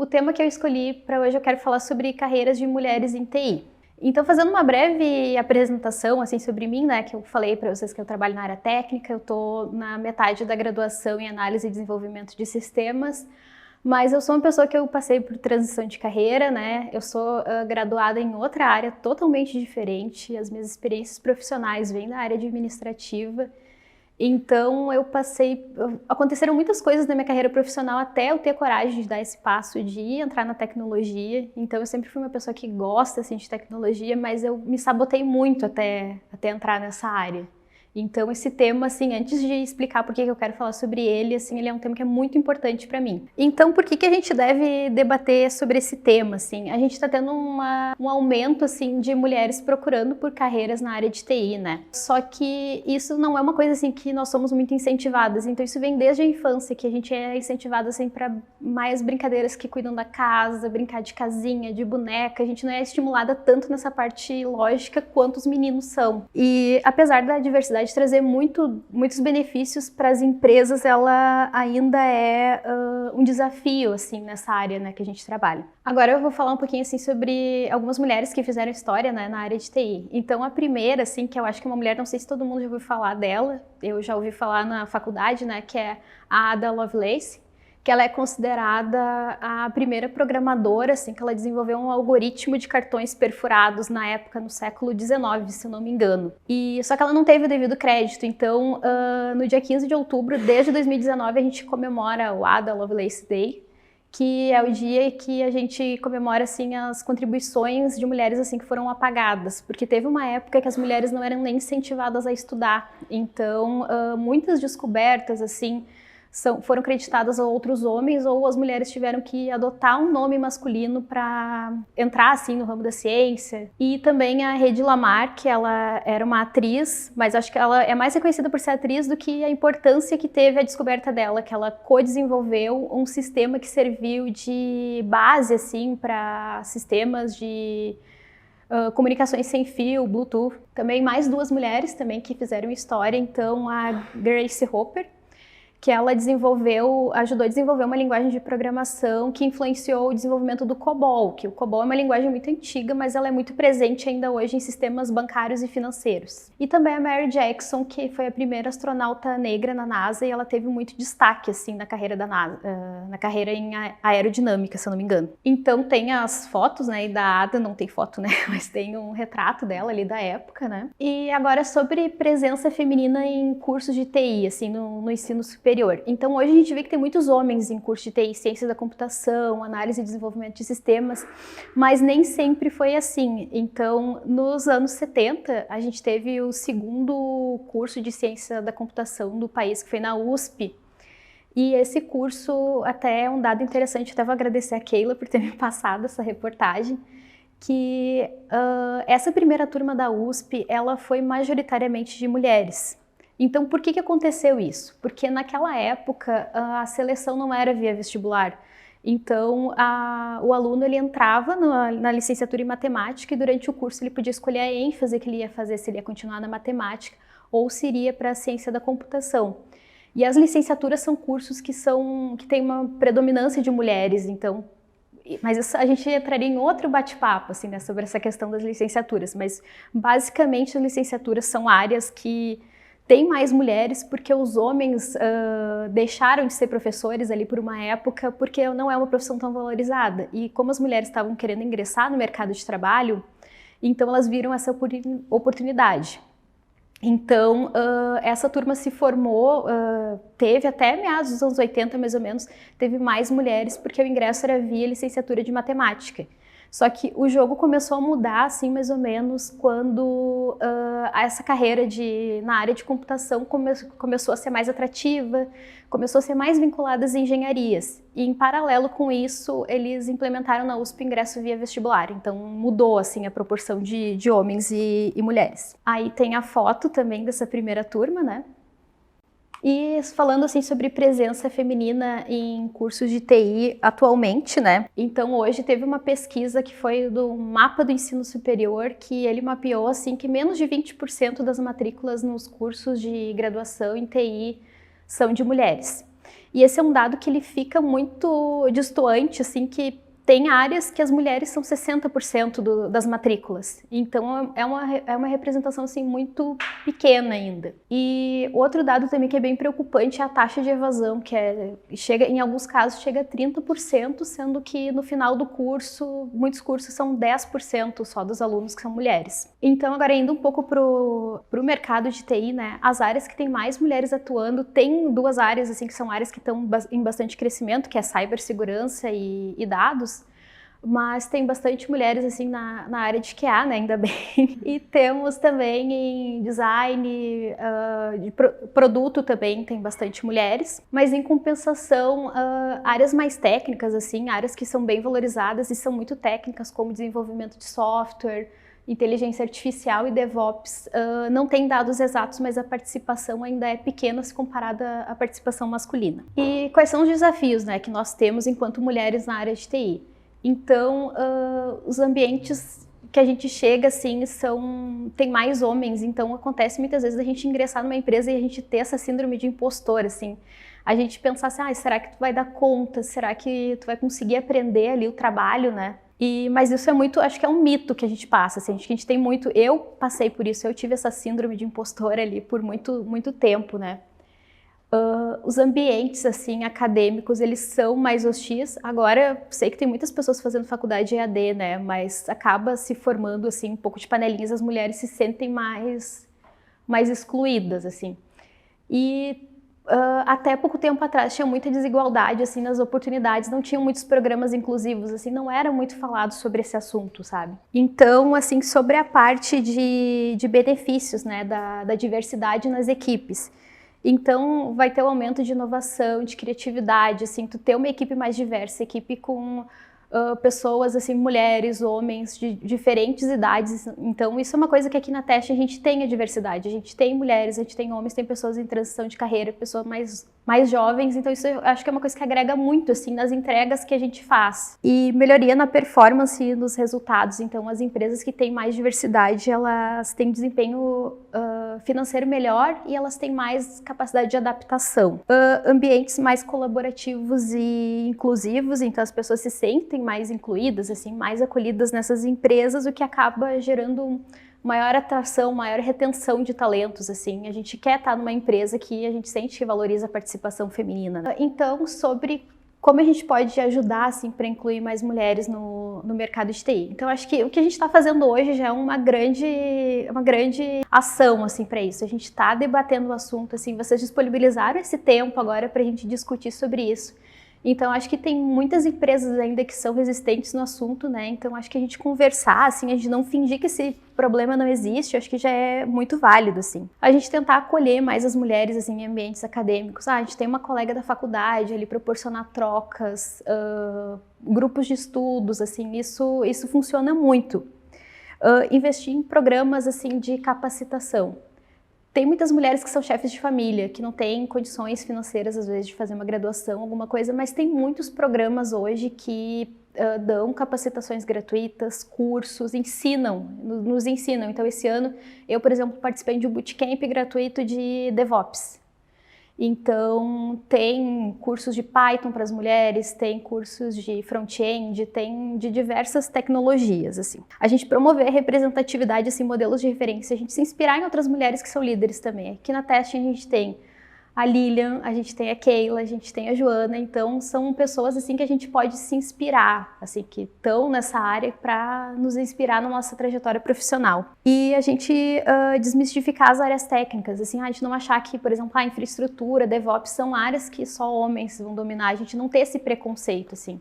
O tema que eu escolhi para hoje eu quero falar sobre carreiras de mulheres em TI. Então, fazendo uma breve apresentação assim sobre mim, né, que eu falei para vocês que eu trabalho na área técnica, eu estou na metade da graduação em análise e desenvolvimento de sistemas, mas eu sou uma pessoa que eu passei por transição de carreira, né, eu sou graduada em outra área totalmente diferente, as minhas experiências profissionais vêm da área administrativa. Então aconteceram muitas coisas na minha carreira profissional até eu ter coragem de dar esse passo de entrar na tecnologia. Então eu sempre fui uma pessoa que gosta assim, de tecnologia, mas eu me sabotei muito até entrar nessa área. Então esse tema, assim, antes de explicar por que eu quero falar sobre ele, assim, ele é um tema que é muito importante para mim. Então por que a gente deve debater sobre esse tema, assim? A gente está tendo um aumento, assim, de mulheres procurando por carreiras na área de TI, né? Só que isso não é uma coisa, assim, que nós somos muito incentivadas. Então isso vem desde a infância, que a gente é incentivado, assim, para mais brincadeiras que cuidam da casa, brincar de casinha, de boneca. A gente não é estimulada tanto nessa parte lógica quanto os meninos são. E apesar da diversidade de trazer muitos benefícios para as empresas, ela ainda é um desafio assim nessa área, né, que a gente trabalha. Agora eu vou falar um pouquinho assim sobre algumas mulheres que fizeram história, né, na área de TI. Então a primeira, assim, que eu acho que é uma mulher, não sei se todo mundo já ouviu falar dela, eu já ouvi falar na faculdade, né, que é a Ada Lovelace, que ela é considerada a primeira programadora, assim, que ela desenvolveu um algoritmo de cartões perfurados na época, no século XIX, se eu não me engano. Só que ela não teve o devido crédito, então no dia 15 de outubro, desde 2019, a gente comemora o Ada Lovelace Day, que é o dia que a gente comemora assim, as contribuições de mulheres assim, que foram apagadas, porque teve uma época que as mulheres não eram nem incentivadas a estudar, então muitas descobertas assim, foram creditadas a outros homens, ou as mulheres tiveram que adotar um nome masculino para entrar assim no ramo da ciência. E também a Hedy Lamarr, que ela era uma atriz, mas acho que ela é mais reconhecida por ser atriz do que a importância que teve a descoberta dela, que ela co-desenvolveu um sistema que serviu de base assim para sistemas de comunicações sem fio, Bluetooth. Também mais duas mulheres também que fizeram história, então a Grace Hopper, que ela ajudou a desenvolver uma linguagem de programação que influenciou o desenvolvimento do COBOL, que o COBOL é uma linguagem muito antiga, mas ela é muito presente ainda hoje em sistemas bancários e financeiros. E também a Mary Jackson, que foi a primeira astronauta negra na NASA, e ela teve muito destaque assim na carreira da NASA, na carreira em aerodinâmica, se eu não me engano. Então tem as fotos, né, e da Ada não tem foto, né, mas tem um retrato dela ali da época, né. E agora sobre presença feminina em cursos de TI, assim, no ensino superior. Então hoje a gente vê que tem muitos homens em curso de TI, ciência da computação, análise e desenvolvimento de sistemas, mas nem sempre foi assim. Então nos anos 70 a gente teve o segundo curso de ciência da computação do país, que foi na USP, e esse curso até é um dado interessante, até vou agradecer a Keila por ter me passado essa reportagem, que essa primeira turma da USP, ela foi majoritariamente de mulheres. Então, por que aconteceu isso? Porque naquela época a seleção não era via vestibular. Então, o aluno ele entrava na licenciatura em matemática e durante o curso ele podia escolher a ênfase que ele ia fazer, se ele ia continuar na matemática ou se iria para a ciência da computação. E as licenciaturas são cursos que têm uma predominância de mulheres, então, mas a gente entraria em outro bate-papo assim, né, sobre essa questão das licenciaturas, mas basicamente as licenciaturas são áreas que tem mais mulheres porque os homens deixaram de ser professores ali por uma época porque não é uma profissão tão valorizada. E como as mulheres estavam querendo ingressar no mercado de trabalho, então elas viram essa oportunidade. Então, essa turma se formou, teve até meados dos anos 80, mais ou menos, teve mais mulheres porque o ingresso era via licenciatura de matemática. Só que o jogo começou a mudar, assim, mais ou menos, quando essa carreira na área de computação começou a ser mais atrativa, começou a ser mais vinculada às engenharias. E, em paralelo com isso, eles implementaram na USP o ingresso via vestibular. Então, mudou, assim, a proporção de homens e mulheres. Aí tem a foto também dessa primeira turma, né? E falando assim sobre presença feminina em cursos de TI atualmente, né? Então hoje teve uma pesquisa que foi do Mapa do Ensino Superior, que ele mapeou assim que menos de 20% das matrículas nos cursos de graduação em TI são de mulheres. E esse é um dado que ele fica muito distoante, assim, que tem áreas que as mulheres são 60% das matrículas. Então, é uma representação, assim, muito pequena ainda. E outro dado também que é bem preocupante é a taxa de evasão, que em alguns casos, chega a 30%, sendo que no final do curso, muitos cursos são 10% só dos alunos que são mulheres. Então, agora indo um pouco pro mercado de TI, né, as áreas que tem mais mulheres atuando, tem duas áreas, assim, que são áreas que estão em bastante crescimento, que é cibersegurança e dados, mas tem bastante mulheres assim na área de QA, né, ainda bem. E temos também em design, de produto também tem bastante mulheres, mas em compensação, áreas mais técnicas, assim, áreas que são bem valorizadas e são muito técnicas, como desenvolvimento de software, inteligência artificial e DevOps, não tem dados exatos, mas a participação ainda é pequena se comparada à participação masculina. E quais são os desafios, né, que nós temos enquanto mulheres na área de TI? Então, os ambientes que a gente chega, assim, tem mais homens, então acontece muitas vezes a gente ingressar numa empresa e a gente ter essa síndrome de impostor, assim. A gente pensar assim, será que tu vai dar conta? Será que tu vai conseguir aprender ali o trabalho, né? Mas isso é muito, acho que é um mito que a gente passa, assim, acho que a gente tem muito, eu passei por isso, eu tive essa síndrome de impostor ali por muito, muito tempo, né? Os ambientes, assim, acadêmicos, eles são mais hostis. Agora, sei que tem muitas pessoas fazendo faculdade EAD, né, mas acaba se formando, assim, um pouco de panelinhas, as mulheres se sentem mais excluídas, assim. E até pouco tempo atrás tinha muita desigualdade, assim, nas oportunidades, não tinham muitos programas inclusivos, assim, não era muito falado sobre esse assunto, sabe? Então, assim, sobre a parte de benefícios, né, da diversidade nas equipes. Então, vai ter um aumento de inovação, de criatividade, assim, tu ter uma equipe mais diversa, equipe com pessoas, assim, mulheres, homens de diferentes idades. Então, isso é uma coisa que aqui na Teste a gente tem a diversidade. A gente tem mulheres, a gente tem homens, tem pessoas em transição de carreira, pessoas mais jovens. Então, isso eu acho que é uma coisa que agrega muito, assim, nas entregas que a gente faz. E melhoria na performance e nos resultados. Então, as empresas que têm mais diversidade, elas têm desempenho financeiro melhor e elas têm mais capacidade de adaptação. Ambientes mais colaborativos e inclusivos, então as pessoas se sentem mais incluídas, assim, mais acolhidas nessas empresas, o que acaba gerando maior atração, maior retenção de talentos, assim. A gente quer estar numa empresa que a gente sente que valoriza a participação feminina, né? Então, sobre como a gente pode ajudar, assim, para incluir mais mulheres no mercado de TI. Então, acho que o que a gente está fazendo hoje já é uma grande ação, assim, para isso. A gente está debatendo o assunto, assim, vocês disponibilizaram esse tempo agora para a gente discutir sobre isso. Então, acho que tem muitas empresas ainda que são resistentes no assunto, né? Então, acho que a gente conversar, assim, a gente não fingir que esse problema não existe, acho que já é muito válido, assim. A gente tentar acolher mais as mulheres, assim, em ambientes acadêmicos. A gente tem uma colega da faculdade ali, proporcionar trocas, grupos de estudos, assim, isso funciona muito. Investir em programas, assim, de capacitação. Tem muitas mulheres que são chefes de família, que não têm condições financeiras, às vezes, de fazer uma graduação, alguma coisa, mas tem muitos programas hoje que dão capacitações gratuitas, cursos, nos ensinam. Então, esse ano, eu, por exemplo, participei de um bootcamp gratuito de DevOps. Então, tem cursos de Python para as mulheres, tem cursos de front-end, tem de diversas tecnologias, assim. A gente promover a representatividade, assim, modelos de referência, a gente se inspirar em outras mulheres que são líderes também. Aqui na Teste a gente tem a Lilian, a gente tem a Keila, a gente tem a Joana, então são pessoas, assim, que a gente pode se inspirar, assim, que estão nessa área para nos inspirar na nossa trajetória profissional. E a gente desmistificar as áreas técnicas, assim, a gente não achar que, por exemplo, a infraestrutura, DevOps são áreas que só homens vão dominar, a gente não ter esse preconceito, assim.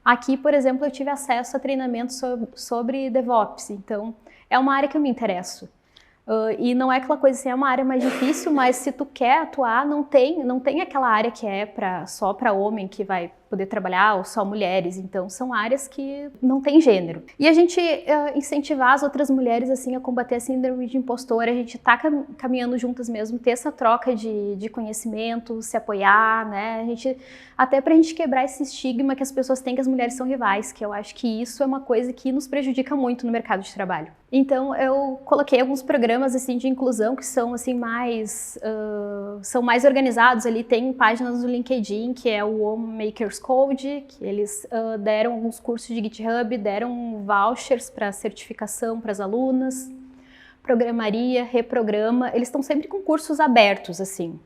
Aqui, por exemplo, eu tive acesso a treinamento sobre DevOps, então é uma área que eu me interesso. E não é aquela coisa assim, é uma área mais difícil, mas se tu quer atuar, não tem aquela área que é só para homem que vai poder trabalhar, ou só mulheres. Então, são áreas que não tem gênero. E a gente incentivar as outras mulheres, assim, a combater a síndrome de impostora, a gente tá caminhando juntas mesmo, ter essa troca de conhecimento, se apoiar, né? Até pra gente quebrar esse estigma que as pessoas têm que as mulheres são rivais, que eu acho que isso é uma coisa que nos prejudica muito no mercado de trabalho. Então, eu coloquei alguns programas, assim, de inclusão que são, assim, são mais organizados ali. Tem páginas no LinkedIn, que é o Homemakers Code, que eles deram alguns cursos de GitHub, deram vouchers para certificação para as alunas, programaria, reprograma. Eles estão sempre com cursos abertos, assim.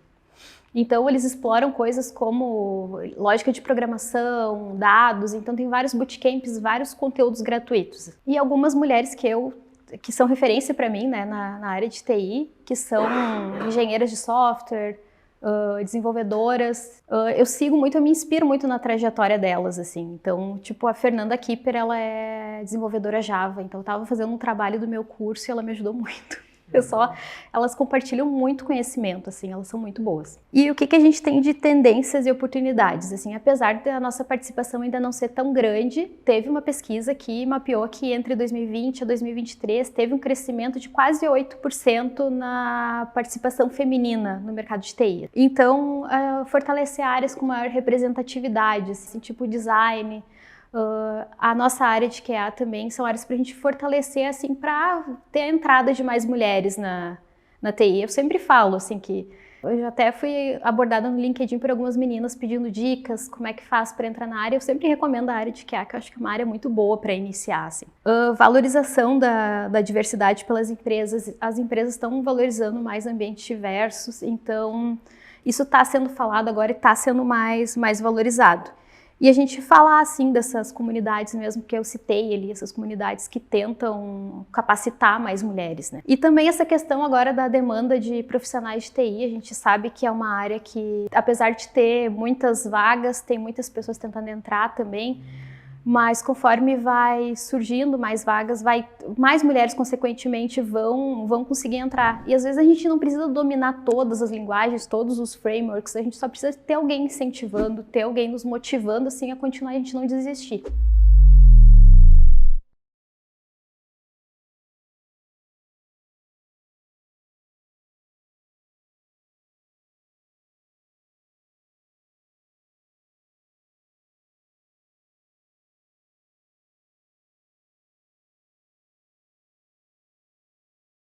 Então, eles exploram coisas como lógica de programação, dados. Então, tem vários bootcamps, vários conteúdos gratuitos. E algumas mulheres que são referência para mim, né, na área de TI, que são engenheiras de software, desenvolvedoras. Eu sigo muito, eu me inspiro muito na trajetória delas, assim. Então, tipo, a Fernanda Kipper, ela é desenvolvedora Java, então eu estava fazendo um trabalho do meu curso e ela me ajudou muito. Elas compartilham muito conhecimento, assim, elas são muito boas. E o que a gente tem de tendências e oportunidades? Assim, apesar da nossa participação ainda não ser tão grande, teve uma pesquisa que mapeou que entre 2020 a 2023 teve um crescimento de quase 8% na participação feminina no mercado de TI. Então, fortalecer áreas com maior representatividade, assim, tipo design. A nossa área de QA também são áreas para a gente fortalecer, assim, para ter a entrada de mais mulheres na TI. Eu sempre falo, assim, que eu já até fui abordada no LinkedIn por algumas meninas pedindo dicas, como é que faz para entrar na área. Eu sempre recomendo a área de QA, que eu acho que é uma área muito boa para iniciar, assim. Valorização da diversidade pelas empresas. As empresas estão valorizando mais ambientes diversos, então isso está sendo falado agora e está sendo mais valorizado. E a gente falar, assim, dessas comunidades mesmo que eu citei ali, essas comunidades que tentam capacitar mais mulheres, né? E também essa questão agora da demanda de profissionais de TI, a gente sabe que é uma área que, apesar de ter muitas vagas, tem muitas pessoas tentando entrar também, mas conforme vai surgindo mais vagas, mais mulheres, consequentemente, vão conseguir entrar. E às vezes a gente não precisa dominar todas as linguagens, todos os frameworks, a gente só precisa ter alguém incentivando, ter alguém nos motivando, assim, a continuar e a gente não desistir.